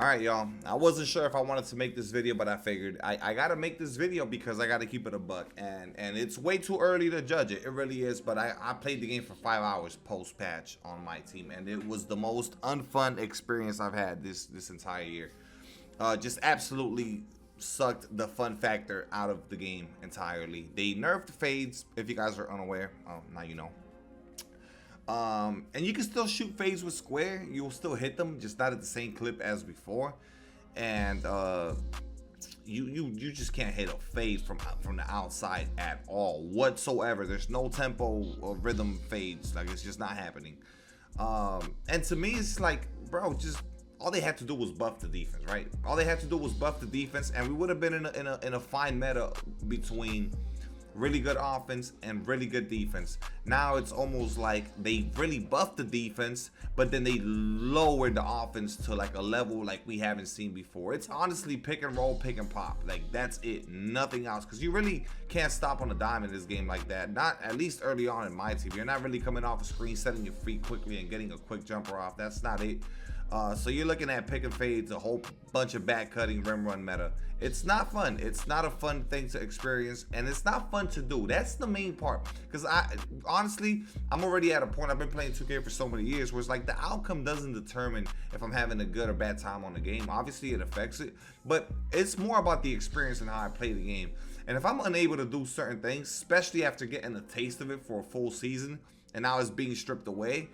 All right, y'all. I wasn't sure if I wanted to make this video, but I figured I gotta make this video because I gotta keep it a buck, and it's way too early to judge it. It really is. But I played the game for 5 hours post patch on my team, and it was the most unfun experience I've had this entire year. Just absolutely sucked the fun factor out of the game entirely. They nerfed fades. If you guys are unaware, now you know. And you can still shoot fades with square. You'll still hit them, just not at the same clip as before. And you just can't hit a fade from the outside at all whatsoever. There's no tempo or rhythm fades. Like, it's just not happening. And to me, it's like, bro, just all they had to do was buff the defense, right? All they had to do was buff the defense, and we would have been in a fine meta between really good offense and really good defense. Now it's almost like they really buffed the defense, but then they lowered the offense to like a level like we haven't seen before. It's honestly pick and roll, pick and pop. Like, that's it, nothing else. Because you really can't stop on a dime in this game like that. Not at least early on in my team. You're not really coming off a screen, setting your feet quickly and getting a quick jumper off. That's not it. So you're looking at pick and fades, a whole bunch of back cutting, rim run meta. It's not fun. It's not a fun thing to experience, and it's not fun to do. That's the main part. Because honestly, I'm already at a point. I've been playing 2K for so many years where it's like the outcome doesn't determine if I'm having a good or bad time on the game. Obviously, it affects it, but it's more about the experience and how I play the game. And if I'm unable to do certain things, especially after getting a taste of it for a full season, and now it's being stripped away,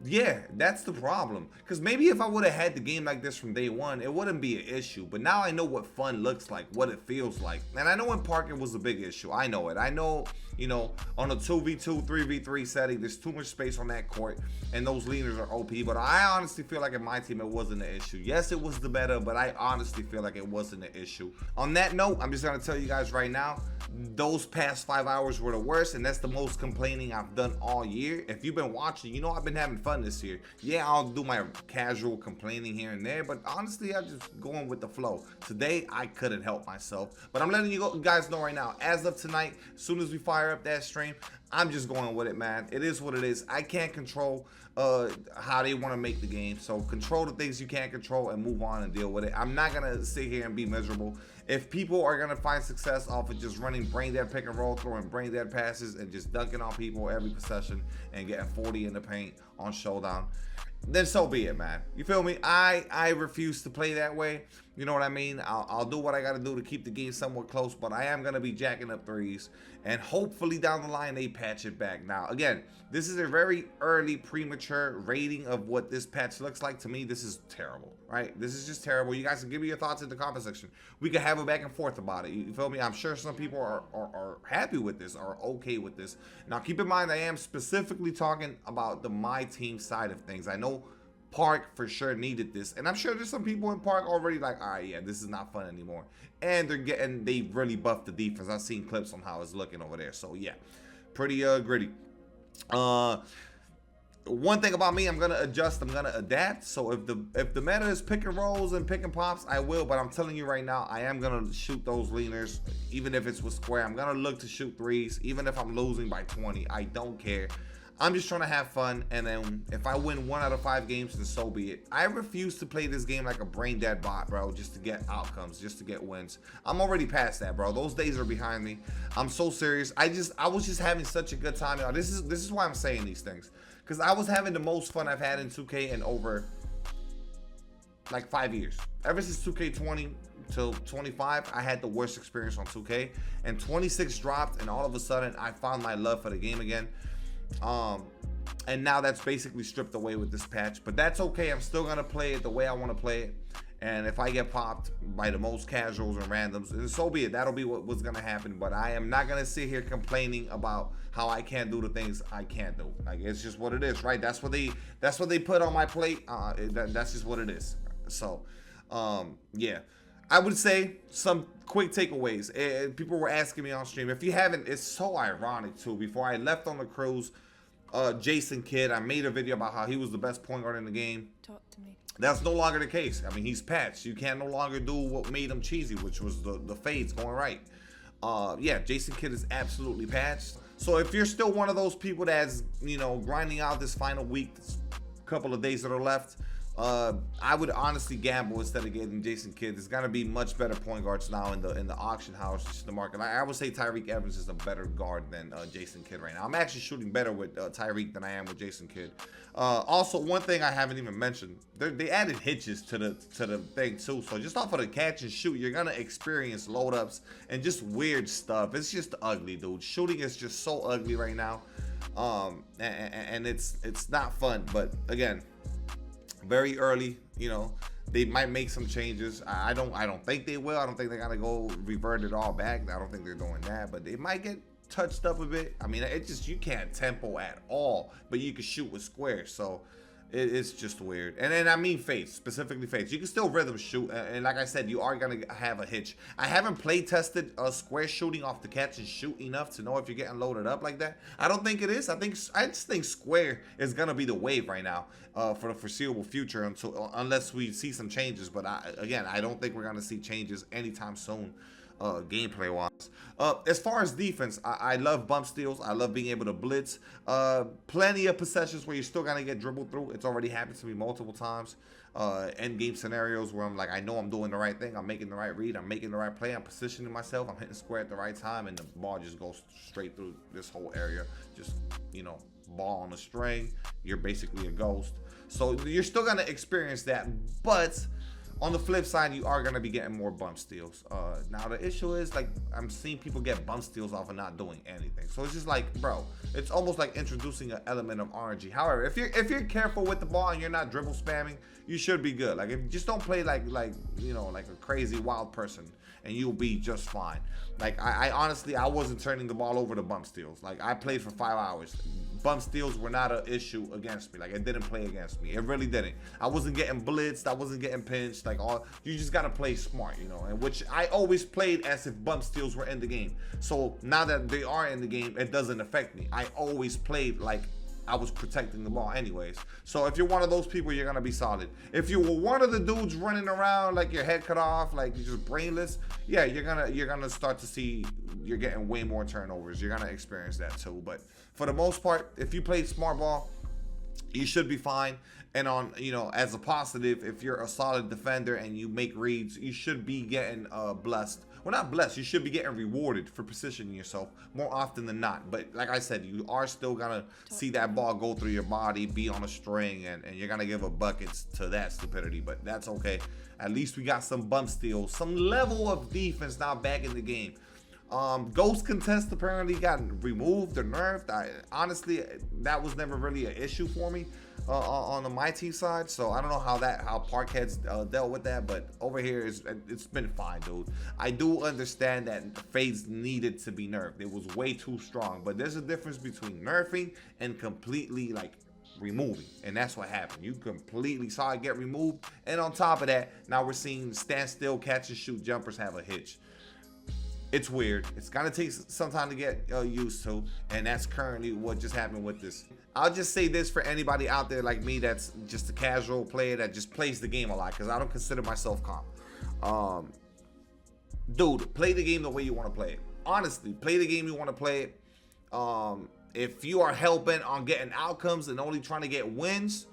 yeah, that's the problem. Because maybe if I would have had the game like this from day one, it wouldn't be an issue. But now I know what fun looks like, what it feels like. And I know when parking was a big issue. I know it. I know, you know, on a 2v2, 3v3 setting, there's too much space on that court, and those leaners are OP. But I honestly feel like in my team, it wasn't an issue. Yes, it was the better, but I honestly feel like it wasn't an issue. On that note, I'm just going to tell you guys right now, those past 5 hours were the worst, and that's the most complaining I've done all year. If you've been watching, you know I've been having fun this year. Yeah, I'll do my casual complaining here and there, but honestly, I'm just going with the flow. Today, I couldn't help myself, but I'm letting you guys know right now, as of tonight, as soon as we fire up that stream, I'm just going with it, man. It is what it is. I can't control how they want to make the game, so control the things you can't control and move on and deal with it. I'm not gonna sit here and be miserable. If people are gonna find success off of just running brain dead pick and roll, throwing brain dead passes, and just dunking on people every possession and getting 40 in the paint on Showdown, then so be it, man. You feel me? I refuse to play that way. You know what I mean? I'll do what I got to do to keep the game somewhat close, but I am going to be jacking up threes, and hopefully down the line they patch it back. Now, again, this is a very early, premature rating of what this patch looks like. To me, this is terrible, right? This is just terrible. You guys can give me your thoughts in the comment section. We can have a back and forth about it. You feel me? I'm sure some people are happy with this, are okay with this. Now, keep in mind, I am specifically talking about the my team side of things. I know Park for sure needed this, and I'm sure there's some people in Park already like, all right, yeah, this is not fun anymore, and they really buffed the defense. I've seen clips on how it's looking over there, so yeah, pretty gritty. One thing about me, I'm gonna adjust, I'm gonna adapt. So if the meta is pick and rolls and pick and pops, I will, but I'm telling you right now, I am gonna shoot those leaners, even if it's with square. I'm gonna look to shoot threes, even if I'm losing by 20. I don't care. I'm just trying to have fun, and then if I win 1 out of 5 games, then so be it. I refuse to play this game like a brain dead bot, bro, just to get outcomes, just to get wins. I'm already past that, bro. Those days are behind me. I'm so serious. I was just having such a good time, y'all. This is why I'm saying these things, because I was having the most fun I've had in 2K in over like 5 years. Ever since 2K20 till 25, I had the worst experience on 2K, and 26 dropped, and all of a sudden I found my love for the game again. And now that's basically stripped away with this patch, but that's okay. I'm still gonna play it the way I want to play it, and if I get popped by the most casuals and randoms, then so be it. That'll be what's gonna happen. But I am not gonna sit here complaining about how I can't do the things I can't do. Like, it's just what it is, right? That's what they put on my plate. That's just what it is. So yeah, I would say some quick takeaways. People were asking me on stream. If you haven't, it's so ironic too. Before I left on the cruise, Jason Kidd, I made a video about how he was the best point guard in the game. Talk to me. That's no longer the case. I mean, he's patched. You can no longer do what made him cheesy, which was the fades going right. Yeah, Jason Kidd is absolutely patched. So if you're still one of those people that's, you know, grinding out this final week, this couple of days that are left, I would honestly gamble instead of getting Jason Kidd. There's gonna be much better point guards now in the auction house, the market. I would say Tyreke Evans is a better guard than Jason Kidd right now. I'm actually shooting better with Tyreke than I am with Jason Kidd. Also, one thing I haven't even mentioned, they added hitches to the thing too. So just off of the catch and shoot, you're gonna experience load ups and just weird stuff. It's just ugly, dude. Shooting is just so ugly right now, and it's not fun. But again, very early, you know, they might make some changes. I don't think they will. I don't think they're gonna go revert it all back. I don't think they're doing that, but they might get touched up a bit. I mean, it just, you can't tempo at all, but you can shoot with squares, so it's just weird. And then I mean fades, specifically fades. You can still rhythm shoot, and like I said, you are gonna have a hitch. I haven't play tested square shooting off the catch and shoot enough to know if you're getting loaded up like that. I don't think it is. I just think square is gonna be the wave right now for the foreseeable future, unless we see some changes. But again, I don't think we're gonna see changes anytime soon. Gameplay wise. As far as defense, I love bump steals. I love being able to blitz. Plenty of possessions where you're still gonna get dribbled through. It's already happened to me multiple times. End game scenarios where I'm like, I know I'm doing the right thing, I'm making the right read, I'm making the right play, I'm positioning myself, I'm hitting square at the right time, and the ball just goes straight through this whole area. Just, you know, ball on a string, you're basically a ghost. So you're still gonna experience that, but on the flip side, you are going to be getting more bump steals. Now, the issue is, like, I'm seeing people get bump steals off of not doing anything. So it's just like, bro, it's almost like introducing an element of RNG. However, if you're careful with the ball and you're not dribble spamming, you should be good. Like, if you just don't play like you know, like a crazy wild person, and you'll be just fine. Like, I honestly, I wasn't turning the ball over to bump steals. Like, I played for 5 hours. Bump steals were not an issue against me. Like, it didn't play against me. It really didn't. I wasn't getting blitzed. I wasn't getting pinched. Like, you just gotta play smart, you know. And which I always played as if bump steals were in the game. So now that they are in the game, it doesn't affect me. I always played like I was protecting the ball anyways. So if you're one of those people, you're gonna be solid. If you were one of the dudes running around like your head cut off, like you're just brainless, yeah, you're gonna start to see you're getting way more turnovers. You're gonna experience that too. But for the most part, if you play smart ball, you should be fine. And on, you know, as a positive, if you're a solid defender and you make reads, you should be getting blessed. Well, not blessed, you should be getting rewarded for positioning yourself more often than not. But like I said, you are still gonna see that ball go through your body, be on a string, and you're gonna give a buckets to that stupidity. But that's okay. At least we got some bump steals, some level of defense now back in the game. Ghost contest apparently got removed or nerfed. Honestly, that was never really an issue for me on the my team side. So I don't know how Parkhead's dealt with that, but over here it's been fine, dude. I do understand that fades needed to be nerfed. It was way too strong, but there's a difference between nerfing and completely like removing, and that's what happened. You completely saw it get removed, and on top of that, now we're seeing standstill catch and shoot jumpers have a hitch. It's weird. It's gonna take some time to get used to, and that's currently what just happened with this. I'll just say this for anybody out there like me that's just a casual player that just plays the game a lot, because I don't consider myself calm. Dude, play the game the way you want to play it. Honestly, play the game you want to play it. If you are hell-bent on getting outcomes and only trying to get wins,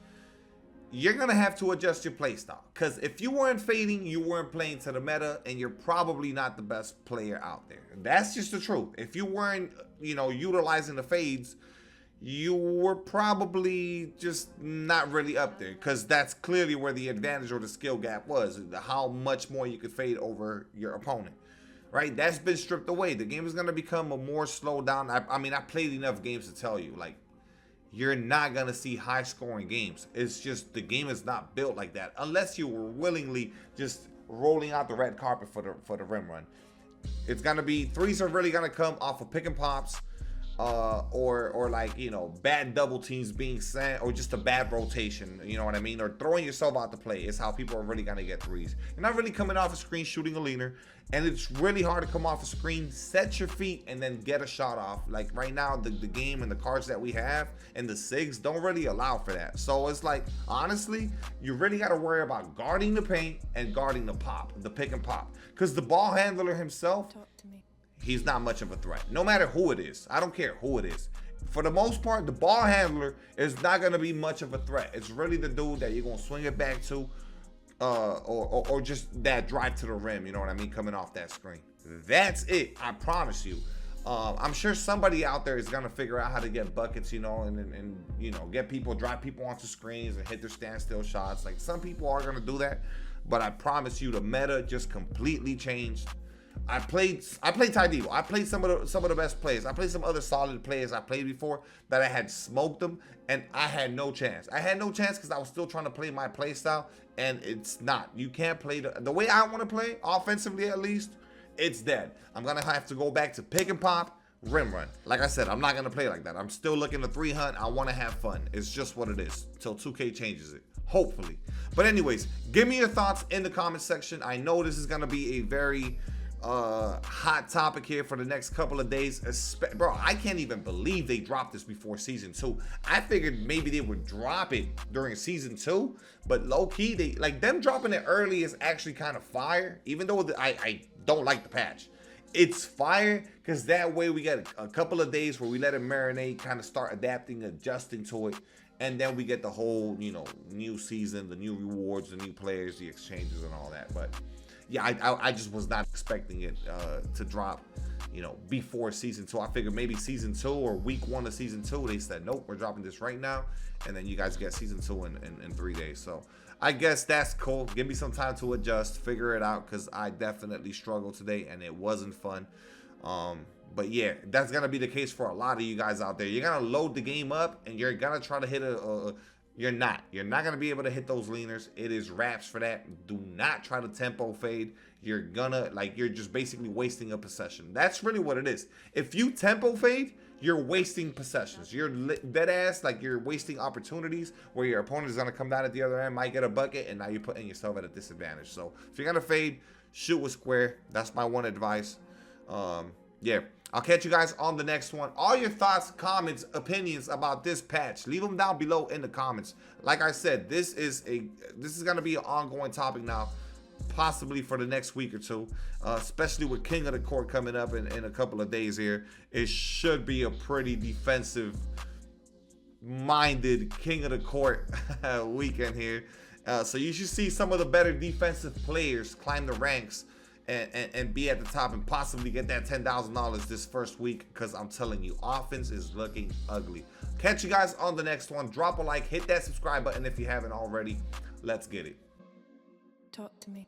you're gonna have to adjust your play style, because if you weren't fading, you weren't playing to the meta, and you're probably not the best player out there. That's just the truth. If you weren't, you know, utilizing the fades, you were probably just not really up there, because that's clearly where the advantage or the skill gap was, how much more you could fade over your opponent, right? That's been stripped away. The game is gonna become a more slowed down. I mean, I played enough games to tell you, like, you're not gonna see high scoring games. It's just the game is not built like that unless you were willingly just rolling out the red carpet for the rim run. It's gonna be threes are really gonna come off of pick and pops, or like, you know, bad double teams being sent, or just a bad rotation, you know what I mean, or throwing yourself out to play is how people are really gonna get threes. You're not really coming off a screen shooting a leaner, and it's really hard to come off a screen, set your feet, and then get a shot off. Like right now, the game and the cards that we have and the SIGs don't really allow for that. So it's like, honestly, you really got to worry about guarding the paint and guarding the pop, the pick and pop, because the ball handler himself, he's not much of a threat. No matter who it is, I don't care who it is. For the most part, the ball handler is not going to be much of a threat. It's really the dude that you're going to swing it back to, or just that drive to the rim, you know what I mean, coming off that screen. That's it, I promise you. I'm sure somebody out there is going to figure out how to get buckets, you know, and you know, get people, drive people onto screens and hit their standstill shots. Like, some people are going to do that, but I promise you the meta just completely changed. I played Ty Debo. I played some of the best players. I played some other solid players I played before that I had smoked them, and I had no chance. I had no chance because I was still trying to play my play style, and it's not. You can't play the way I want to play, offensively at least. It's dead. I'm gonna have to go back to pick and pop, rim run. Like I said, I'm not gonna play like that. I'm still looking to 3 hunt. I want to have fun. It's just what it is till 2K changes it, hopefully. But anyways, give me your thoughts in the comment section. I know this is gonna be a very hot topic here for the next couple of days. Bro, I can't even believe they dropped this before season 2. I figured maybe they would drop it during season 2, but low-key, they like them dropping it early is actually kind of fire. Even though I don't like the patch, it's fire because that way we get a couple of days where we let it marinate, kind of start adapting, adjusting to it, and then we get the whole, you know, new season, the new rewards, the new players, the exchanges, and all that. But yeah, I just was not expecting it to drop, you know, before season 2. I figured maybe season 2 or week 1 of season 2. They said, nope, we're dropping this right now, and then you guys get season 2 in 3 days. So I guess that's cool. Give me some time to adjust, figure it out, because I definitely struggled today, and it wasn't fun. But yeah, that's gonna be the case for a lot of you guys out there. You're gonna load the game up, and you're gonna try to hit you're not gonna be able to hit those leaners. It is wraps for that. Do not try to tempo fade. You're just basically wasting a possession. That's really what it is. If you tempo fade, you're wasting possessions. You're dead ass, like you're wasting opportunities where your opponent is gonna come down at the other end, might get a bucket, and now you're putting yourself at a disadvantage. So if you're gonna fade, shoot with square. That's my one advice. Yeah, I'll catch you guys on the next one. All your thoughts, comments, opinions about this patch, leave them down below in the comments. Like I said, this is gonna be an ongoing topic now, possibly for the next week or two, especially with King of the Court coming up in a couple of days here. It should be a pretty defensive minded King of the Court weekend here. So you should see some of the better defensive players climb the ranks and be at the top and possibly get that $10,000 this first week, because I'm telling you, offense is looking ugly. Catch you guys on the next one. Drop a like, hit that subscribe button if you haven't already. Let's get it. Talk to me.